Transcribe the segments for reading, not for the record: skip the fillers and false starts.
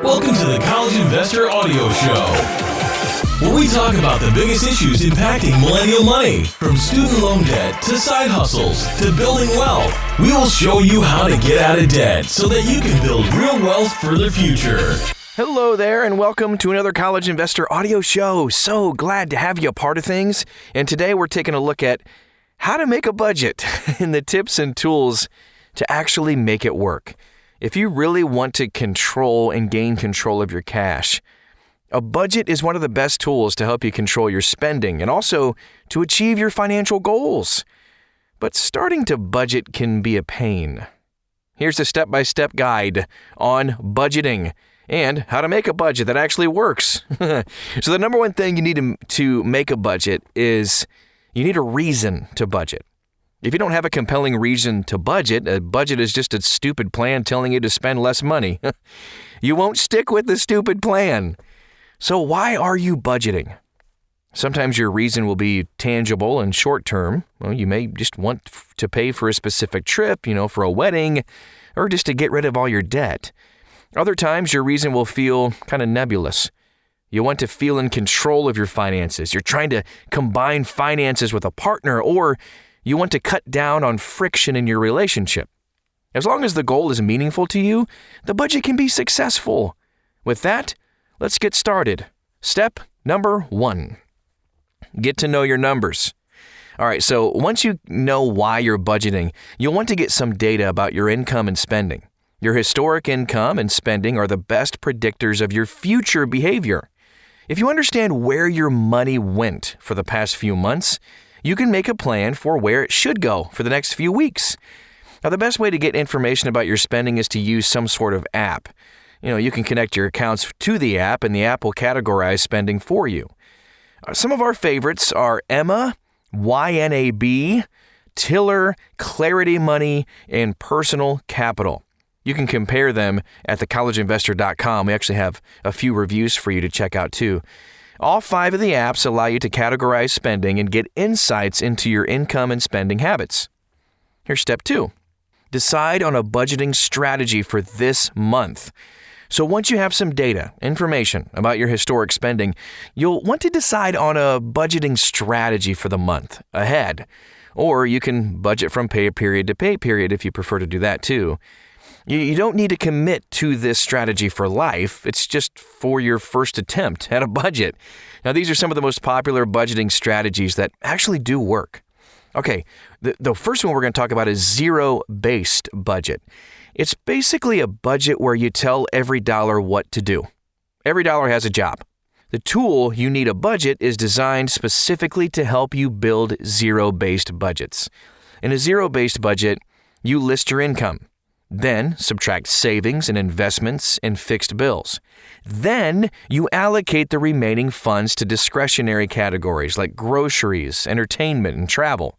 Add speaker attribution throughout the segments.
Speaker 1: Welcome to the College Investor Audio Show, where we talk about the biggest issues impacting millennial money, from student loan debt to side hustles to building wealth. We will show you how to get out of debt so that you can build real wealth for the future.
Speaker 2: Hello there, and welcome to another College Investor Audio Show. So glad to have you a part of things. And today we're taking a look at how to make a budget and the tips and tools to actually make it work. If you really want to control and gain control of your cash, a budget is one of the best tools to help you control your spending and also to achieve your financial goals. But starting to budget can be a pain. Here's a step-by-step guide on budgeting and how to make a budget that actually works. So the number one thing you need to make a budget is you need a reason to budget. If you don't have a compelling reason to budget, a budget is just a stupid plan telling you to spend less money. You won't stick with the stupid plan. So why are you budgeting? Sometimes your reason will be tangible and short-term. Well, you may just want to pay for a specific trip, for a wedding, or just to get rid of all your debt. Other times, your reason will feel kind of nebulous. You want to feel in control of your finances. You're trying to combine finances with a partner, or you want to cut down on friction in your relationship. As long as the goal is meaningful to you, the budget can be successful. With that, let's get started. Step number 1. Get to know your numbers. All right, so once you know why you're budgeting, you'll want to get some data about your income and spending. Your historic income and spending are the best predictors of your future behavior. If you understand where your money went for the past few months, you can make a plan for where it should go for the next few weeks. Now, the best way to get information about your spending is to use some sort of app. You can connect your accounts to the app, and the app will categorize spending for you. Some of our favorites are Emma, YNAB, Tiller, Clarity Money, and Personal Capital. You can compare them at thecollegeinvestor.com. We actually have a few reviews for you to check out too. All 5 of the apps allow you to categorize spending and get insights into your income and spending habits. Here's step 2. Decide on a budgeting strategy for this month. So once you have some data, information about your historic spending, you'll want to decide on a budgeting strategy for the month ahead. Or you can budget from pay period to pay period if you prefer to do that too. You don't need to commit to this strategy for life. It's just for your first attempt at a budget. Now, these are some of the most popular budgeting strategies that actually do work. Okay, the first one we're going to talk about is zero-based budget. It's basically a budget where you tell every dollar what to do. Every dollar has a job. The tool You Need a Budget is designed specifically to help you build zero-based budgets. In a zero-based budget, you list your income. Then subtract savings and investments and fixed bills. Then you allocate the remaining funds to discretionary categories like groceries, entertainment, and travel.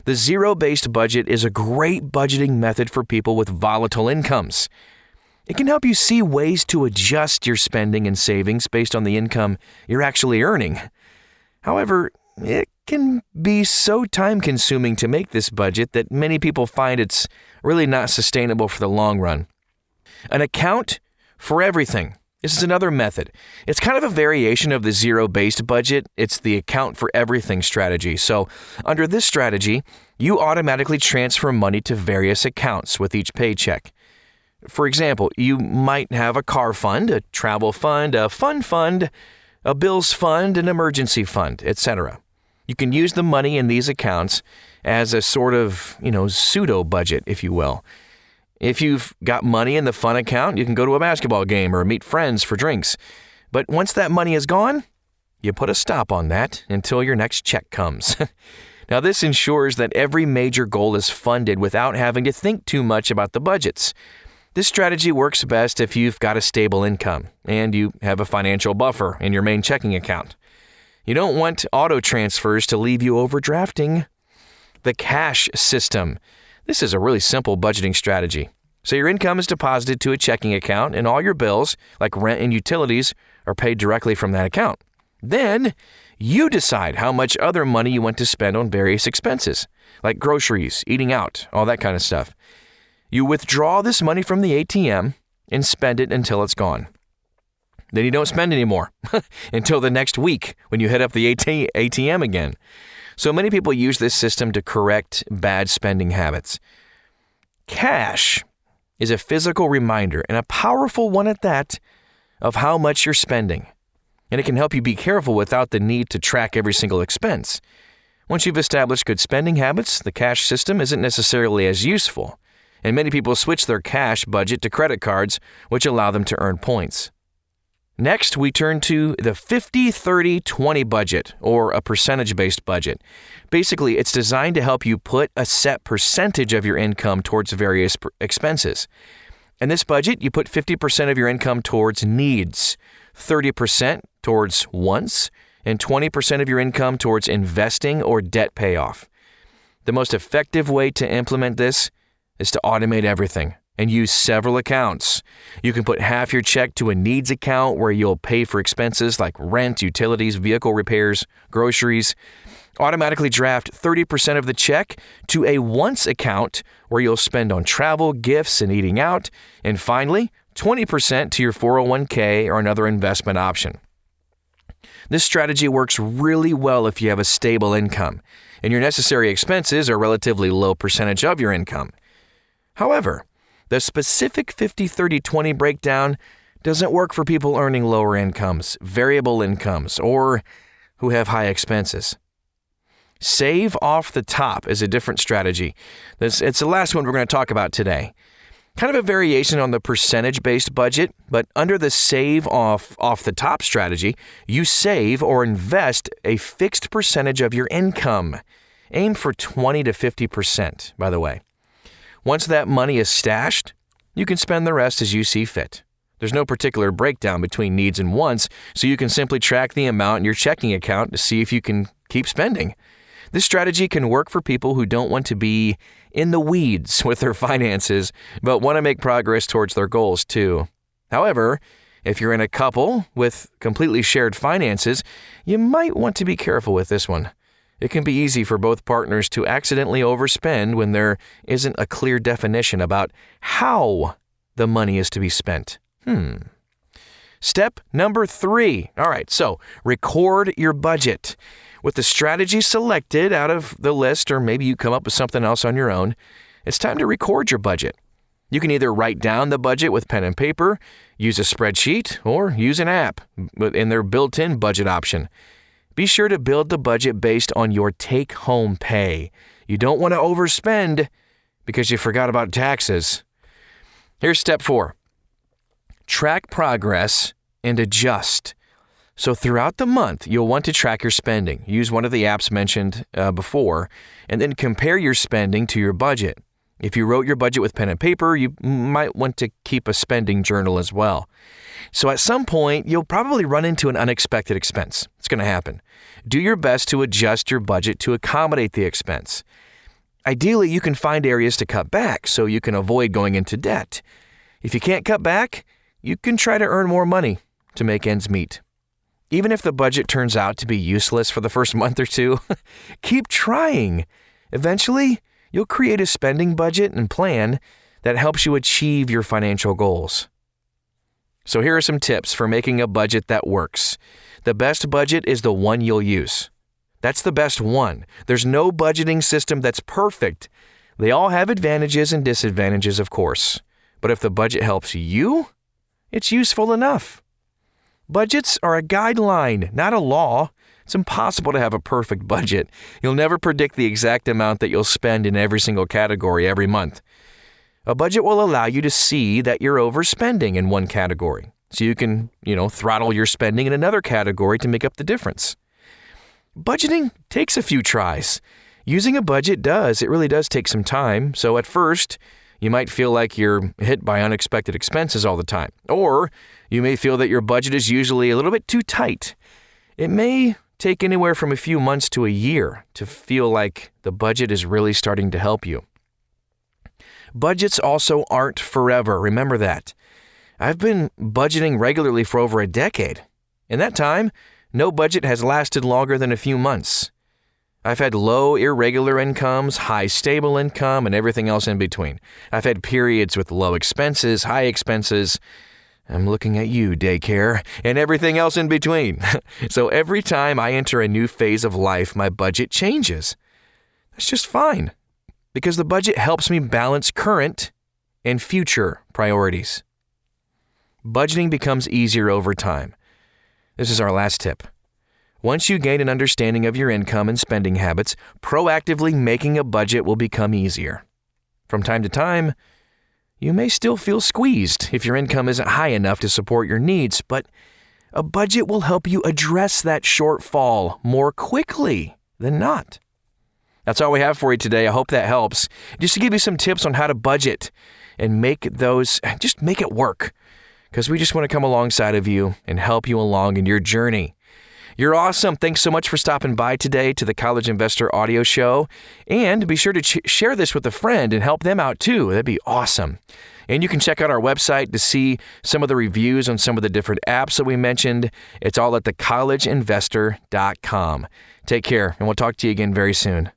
Speaker 2: The zero-based budget is a great budgeting method for people with volatile incomes. It can help you see ways to adjust your spending and savings based on the income you're actually earning. However, it can be so time-consuming to make this budget that many people find it's really not sustainable for the long run. An account for everything. This is another method. It's kind of a variation of the zero-based budget. It's the account for everything strategy. So under this strategy, you automatically transfer money to various accounts with each paycheck. For example, you might have a car fund, a travel fund, a fun fund, a bills fund, an emergency fund, etc. You can use the money in these accounts as a sort of, pseudo budget, if you will. If you've got money in the fun account, you can go to a basketball game or meet friends for drinks. But once that money is gone, you put a stop on that until your next check comes. Now, this ensures that every major goal is funded without having to think too much about the budgets. This strategy works best if you've got a stable income and you have a financial buffer in your main checking account. You don't want auto transfers to leave you overdrafting. The cash system. This is a really simple budgeting strategy. So your income is deposited to a checking account and all your bills, like rent and utilities, are paid directly from that account. Then you decide how much other money you want to spend on various expenses, like groceries, eating out, all that kind of stuff. You withdraw this money from the ATM and spend it until it's gone. Then you don't spend anymore until the next week when you hit up the ATM again. So many people use this system to correct bad spending habits. Cash is a physical reminder, and a powerful one at that, of how much you're spending. And it can help you be careful without the need to track every single expense. Once you've established good spending habits, the cash system isn't necessarily as useful. And many people switch their cash budget to credit cards, which allow them to earn points. Next, we turn to the 50-30-20 budget, or a percentage-based budget. Basically, it's designed to help you put a set percentage of your income towards various expenses. In this budget, you put 50% of your income towards needs, 30% towards wants, and 20% of your income towards investing or debt payoff. The most effective way to implement this is to automate everything and use several accounts. You can put half your check to a needs account where you'll pay for expenses like rent, utilities, vehicle repairs, groceries. Automatically draft 30% of the check to a wants account where you'll spend on travel, gifts, and eating out. And finally, 20% to your 401k or another investment option. This strategy works really well if you have a stable income and your necessary expenses are a relatively low percentage of your income. However, the specific 50-30-20 breakdown doesn't work for people earning lower incomes, variable incomes, or who have high expenses. Save off the top is a different strategy. It's the last one we're going to talk about today. Kind of a variation on the percentage-based budget, but under the save off the top strategy, you save or invest a fixed percentage of your income. Aim for 20 to 50%, by the way. Once that money is stashed, you can spend the rest as you see fit. There's no particular breakdown between needs and wants, so you can simply track the amount in your checking account to see if you can keep spending. This strategy can work for people who don't want to be in the weeds with their finances, but want to make progress towards their goals too. However, if you're in a couple with completely shared finances, you might want to be careful with this one. It can be easy for both partners to accidentally overspend when there isn't a clear definition about how the money is to be spent. Step number 3. All right, so record your budget. With the strategy selected out of the list, or maybe you come up with something else on your own, it's time to record your budget. You can either write down the budget with pen and paper, use a spreadsheet, or use an app in their built-in budget option. Be sure to build the budget based on your take-home pay. You don't want to overspend because you forgot about taxes. Here's step 4. Track progress and adjust. So throughout the month, you'll want to track your spending. Use one of the apps mentioned before, and then compare your spending to your budget. If you wrote your budget with pen and paper, you might want to keep a spending journal as well. So at some point, you'll probably run into an unexpected expense. It's going to happen. Do your best to adjust your budget to accommodate the expense. Ideally, you can find areas to cut back so you can avoid going into debt. If you can't cut back, you can try to earn more money to make ends meet. Even if the budget turns out to be useless for the first month or two, keep trying. Eventually, you'll create a spending budget and plan that helps you achieve your financial goals. So here are some tips for making a budget that works. The best budget is the one you'll use. That's the best one. There's no budgeting system that's perfect. They all have advantages and disadvantages, of course. But if the budget helps you, it's useful enough. Budgets are a guideline, not a law. It's impossible to have a perfect budget. You'll never predict the exact amount that you'll spend in every single category every month. A budget will allow you to see that you're overspending in one category, so you can, throttle your spending in another category to make up the difference. Budgeting takes a few tries. Using a budget it really does take some time. So at first, you might feel like you're hit by unexpected expenses all the time. Or you may feel that your budget is usually a little bit too tight. It may take anywhere from a few months to a year to feel like the budget is really starting to help you. Budgets also aren't forever. Remember that. I've been budgeting regularly for over a decade. In that time, no budget has lasted longer than a few months. I've had low, irregular incomes, high, stable income, and everything else in between. I've had periods with low expenses, high expenses, I'm looking at you, daycare, and everything else in between. So every time I enter a new phase of life, my budget changes. That's just fine, because the budget helps me balance current and future priorities. Budgeting becomes easier over time. This is our last tip. Once you gain an understanding of your income and spending habits, proactively making a budget will become easier. From time to time, you may still feel squeezed if your income isn't high enough to support your needs, but a budget will help you address that shortfall more quickly than not. That's all we have for you today. I hope that helps. Just to give you some tips on how to budget and make it work, because we just want to come alongside of you and help you along in your journey. You're awesome. Thanks so much for stopping by today to the College Investor Audio Show. And be sure to share this with a friend and help them out too. That'd be awesome. And you can check out our website to see some of the reviews on some of the different apps that we mentioned. It's all at thecollegeinvestor.com. Take care, and we'll talk to you again very soon.